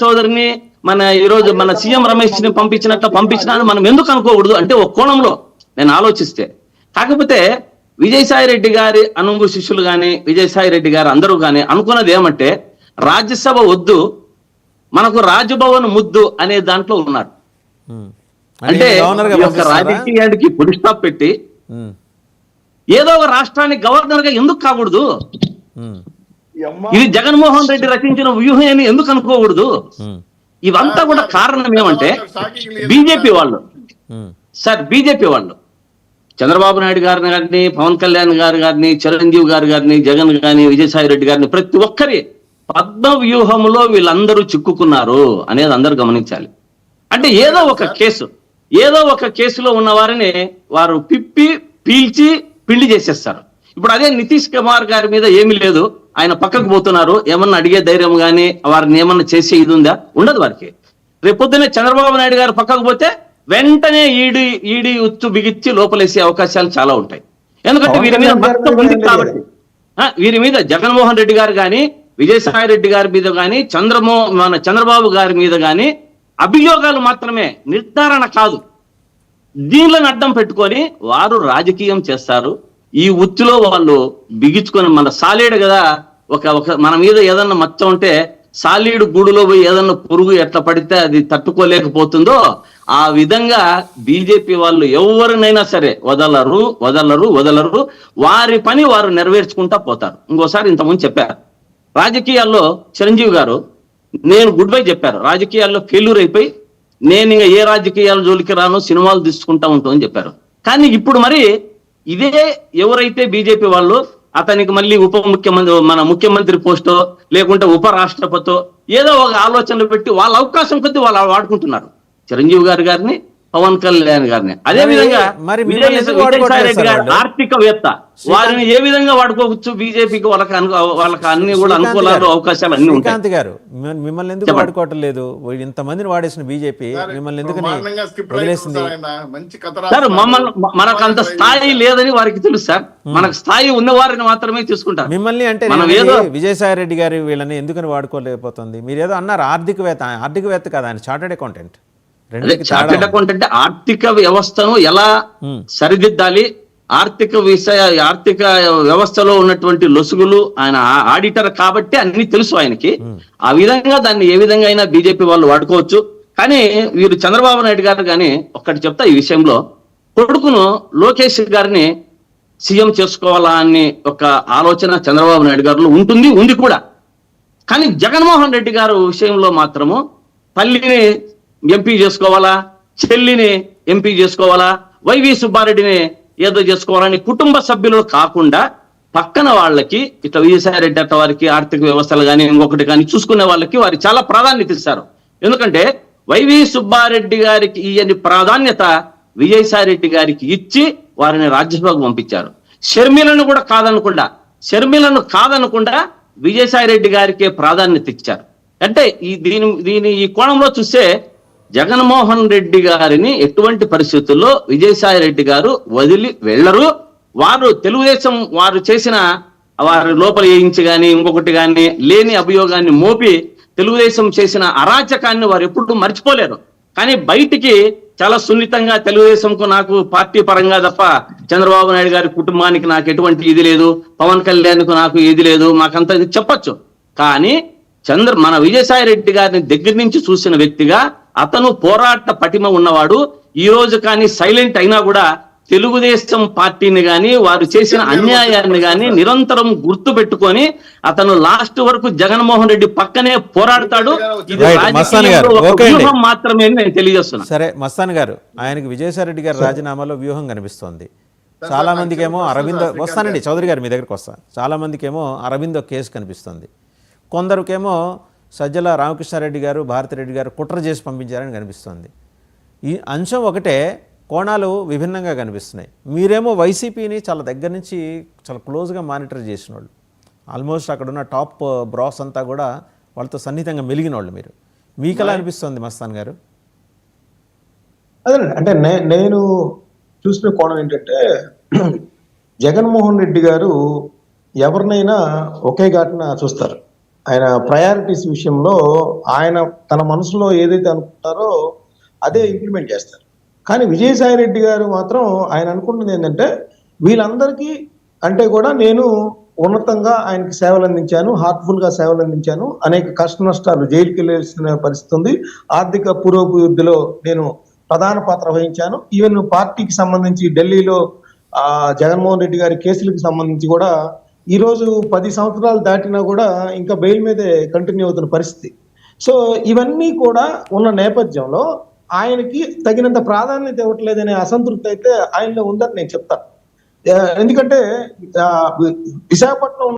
చౌదరిని మన ఈరోజు మన సీఎం రమేష్ ని పంపించినా అని మనం ఎందుకు అనుకోకూడదు అంటే ఒక కోణంలో నేను ఆలోచిస్తే. కాకపోతే విజయసాయి రెడ్డి గారి అనుంగు శిష్యులు కానీ విజయసాయి రెడ్డి గారు అందరూ కానీ అనుకున్నది ఏమంటే రాజ్యసభ వద్దు, మనకు రాజ్భవన్ ముద్దు అనే దాంట్లో ఉన్నారు. అంటే రాజకీయానికి పొడి స్టాప్ పెట్టి ఏదో ఒక రాష్ట్రానికి గవర్నర్ గా ఎందుకు కాకూడదు? ఇది జగన్మోహన్ రెడ్డి రచించిన వ్యూహం అని ఎందుకు అనుకోకూడదు? ఇవంతా కూడా కారణం ఏమంటే బీజేపీ వాళ్ళు బీజేపీ వాళ్ళు చంద్రబాబు నాయుడు గారిని కానీ, పవన్ కళ్యాణ్ గారు గారిని, చిరంజీవి గారు గారిని, జగన్ గారిని, విజయసాయి రెడ్డి గారిని ప్రతి ఒక్కరి పద్మ వ్యూహంలో వీళ్ళందరూ చిక్కుకున్నారు అనేది అందరూ గమనించాలి. అంటే ఏదో ఒక కేసులో ఉన్న వారిని వారు పీల్చి పిండి చేసేస్తారు. ఇప్పుడు అదే నితీష్ కుమార్ గారి మీద ఏమీ లేదు, ఆయన పక్కకు పోతున్నారు, ఏమన్నా అడిగే ధైర్యం కానీ వారిని ఏమన్నా చేసే ఇది ఉందా? ఉండదు వారికి. రేపొద్దునే చంద్రబాబు నాయుడు గారు పక్కకు పోతే వెంటనే ఈడీ ఉచ్చు బిగిచ్చి లోపలేసే అవకాశాలు చాలా ఉంటాయి. ఎందుకంటే వీరి మీద మొత్తం ఉంది కాబట్టి. వీరి మీద జగన్మోహన్ రెడ్డి గారు కానీ, విజయసాయి రెడ్డి గారి మీద కానీ, చంద్రబాబు గారి మీద కానీ అభియోగాలు మాత్రమే, నిర్ధారణ కాదు. దీనిలను అడ్డం పెట్టుకొని వారు రాజకీయం చేస్తారు. ఈ ఉచ్చులో వాళ్ళు బిగించుకొని మన సాలీడు కదా, మన మీద ఏదన్నా మచ్చ ఉంటే సాలీడు గూడులో పోయి ఏదన్నా పురుగు ఎట్లా పడితే అది తట్టుకోలేకపోతుందో ఆ విధంగా బీజేపీ వాళ్ళు ఎవరినైనా సరే వదలరు. వారి పని వారు నెరవేర్చుకుంటా పోతారు. ఇంకోసారి ఇంతకుముందు చెప్పారు, రాజకీయాల్లో చిరంజీవి గారు నేను గుడ్ బై చెప్పారు. రాజకీయాల్లో ఫెయిల్యూర్ అయిపోయి నేను ఇంకా ఏ రాజకీయాల జోలికి రాను, సినిమాలు తీసుకుంటా ఉంటామని చెప్పారు. కానీ ఇప్పుడు మరి ఇదే ఎవరైతే బీజేపీ వాళ్ళు అతనికి మళ్ళీ మన ముఖ్యమంత్రి పోస్టో లేకుంటే ఉపరాష్ట్రపతో ఏదో ఒక ఆలోచనలు పెట్టి వాళ్ళ అవకాశం కొద్దీ వాళ్ళు వాడుకుంటున్నారు చిరంజీవి గారిని, పవన్ కళ్యాణ్ గారిని. అదే విధంగా ఆర్థికవేత్త వారిని ఏ విధంగా వాడుకోవచ్చు బీజేపీకి, వాళ్ళకి అన్ని కూడా అనుకూలాలు అవకాశాలు అన్ని ఉంటాయి. శ్రీకాంత్ గారు మిమ్మల్ని ఎందుకు వాడుకోవటం లేదు? ఇంతమందిని వాడేసిన బీజేపీ మిమ్మల్ని ఎందుకు వదిలేసింది? సార్ మనకు అంత స్థాయి లేదని వారికి తెలుసు సార్. మనకు స్థాయి ఉన్న వారిని మాత్రమే తీసుకుంటారు. మిమ్మల్ని అంటే విజయసాయి రెడ్డి గారి వీళ్ళని ఎందుకని వాడుకోలేకపోతుంది? మీరు ఏదో అన్నారు ఆర్థికవేత్త కదా, ఆయన చార్టెడ్ అకౌంటెంట్. చార్టెడ్ అకౌంటెంట్ ఆర్థిక వ్యవస్థను ఎలా సరిదిద్దాలి, ఆర్థిక వ్యవస్థలో ఉన్నటువంటి లొసుగులు, ఆయన ఆడిటర్ కాబట్టి అన్ని తెలుసు ఆయనకి. ఆ విధంగా దాన్ని ఏ విధంగా అయినా బీజేపీ వాళ్ళు వాడుకోవచ్చు. కానీ వీరు చంద్రబాబు నాయుడు గారు కానీ ఒక్కటి చెప్తా, ఈ విషయంలో కొడుకును లోకేష్ గారిని సీఎం చేసుకోవాలా అని ఒక ఆలోచన చంద్రబాబు నాయుడు గారిలో ఉంది కూడా. కానీ జగన్మోహన్ రెడ్డి గారు విషయంలో మాత్రము తల్లిని ఎంపీ చేసుకోవాలా, చెల్లిని ఎంపీ చేసుకోవాలా, వైవి సుబ్బారెడ్డిని ఏదో చేసుకోవాలని కుటుంబ సభ్యులు కాకుండా పక్కన వాళ్ళకి ఇట్లా విజయసాయి రెడ్డి అట్ట వారికి ఆర్థిక వ్యవస్థలు కానీ ఇంకొకటి కానీ చూసుకునే వాళ్ళకి వారు చాలా ప్రాధాన్యత ఇస్తారు. ఎందుకంటే వైవి సుబ్బారెడ్డి గారికి ఇయ్యని ప్రాధాన్యత విజయసాయి రెడ్డి గారికి ఇచ్చి వారిని రాజ్యసభకు పంపించారు. షర్మిలను కాదనకుండా విజయసాయి రెడ్డి గారికి ప్రాధాన్యత ఇచ్చారు. అంటే ఈ కోణంలో చూస్తే జగన్మోహన్ రెడ్డి గారిని ఎటువంటి పరిస్థితుల్లో విజయసాయి రెడ్డి గారు వదిలి వెళ్ళరు. వారు తెలుగుదేశం వారు చేసిన వారి లోపల వేయించి కానీ ఇంకొకటి కానీ లేని అభియోగాన్ని మోపి తెలుగుదేశం చేసిన అరాచకాన్ని వారు ఎప్పుడు మర్చిపోలేరు. కానీ బయటికి చాలా సున్నితంగా తెలుగుదేశంకు నాకు పార్టీ పరంగా తప్ప చంద్రబాబు నాయుడు గారి కుటుంబానికి నాకు ఎటువంటి ఇది లేదు, పవన్ కళ్యాణ్కు నాకు ఇది లేదు, మాకంతా ఇది చెప్పొచ్చు. కానీ మన విజయసాయి రెడ్డి గారిని దగ్గర నుంచి చూసిన వ్యక్తిగా అతను పోరాట పటిమ ఉన్నవాడు. ఈ రోజు కానీ సైలెంట్ అయినా కూడా తెలుగుదేశం పార్టీని గాని వారు చేసిన అన్యాయాన్ని గాని నిరంతరం గుర్తు పెట్టుకొని అతను లాస్ట్ వరకు జగన్మోహన్ రెడ్డి పక్కనే పోరాడతాడు. ఇది వ్యూహం మాత్రమే నేను తెలియజేస్తున్నా. సరే మస్తాన్ గారు, ఆయనకి విజయసాయి రెడ్డి గారి రాజీనామాలో వ్యూహం కనిపిస్తోంది. చాలా మందికి ఏమో అరవిందో, వస్తానండి చౌదరి గారు మీ దగ్గరికి వస్తాను, చాలా మందికి ఏమో అరవిందో కేసు కనిపిస్తుంది, కొందరికేమో సజ్జల రామకృష్ణారెడ్డి గారు భారతిరెడ్డి గారు కుట్ర చేసి పంపించారని కనిపిస్తుంది. ఈ అంశం ఒకటే, కోణాలు విభిన్నంగా కనిపిస్తున్నాయి. మీరేమో వైసీపీని చాలా దగ్గర నుంచి చాలా క్లోజ్గా మానిటర్ చేసిన వాళ్ళు, ఆల్మోస్ట్ అక్కడ ఉన్న టాప్ బ్రాస్ అంతా కూడా వాళ్ళతో సన్నిహితంగా మెలిగిన వాళ్ళు. మీకు ఎలా అనిపిస్తుంది మస్తాన్ గారు? అదే అంటే నేను చూసిన కోణం ఏంటంటే, జగన్మోహన్ రెడ్డి గారు ఎవరినైనా ఒకే ఘాటున చూస్తారు. ఆయన ప్రయారిటీస్ విషయంలో ఆయన తన మనసులో ఏదైతే అనుకుంటారో అదే ఇంప్లిమెంట్ చేస్తారు. కానీ విజయసాయి రెడ్డి గారు మాత్రం ఆయన అనుకుంటుంది ఏంటంటే వీళ్ళందరికీ అంటే కూడా నేను ఉన్నతంగా ఆయనకి సేవలు అందించాను, హార్ట్ఫుల్ గా సేవలు అందించాను, అనేక కష్ట నష్టాలు జైలుకి వెళ్ళాల్సిన పరిస్థితి ఉంది, ఆర్థిక పురోభివృద్ధిలో నేను ప్రధాన పాత్ర వహించాను, ఈవెన్ పార్టీకి సంబంధించి ఢిల్లీలో జగన్మోహన్ రెడ్డి గారి కేసులకు సంబంధించి కూడా ఈ రోజు 10 సంవత్సరాలు దాటినా కూడా ఇంకా బెయిల్ మీదే కంటిన్యూ అవుతున్న పరిస్థితి. సో ఇవన్నీ కూడా ఉన్న నేపథ్యంలో ఆయనకి తగినంత ప్రాధాన్యత ఇవ్వట్లేదనే అసంతృప్తి అయితే ఆయనలో ఉందని నేను చెప్తాను. ఎందుకంటే విశాఖపట్నం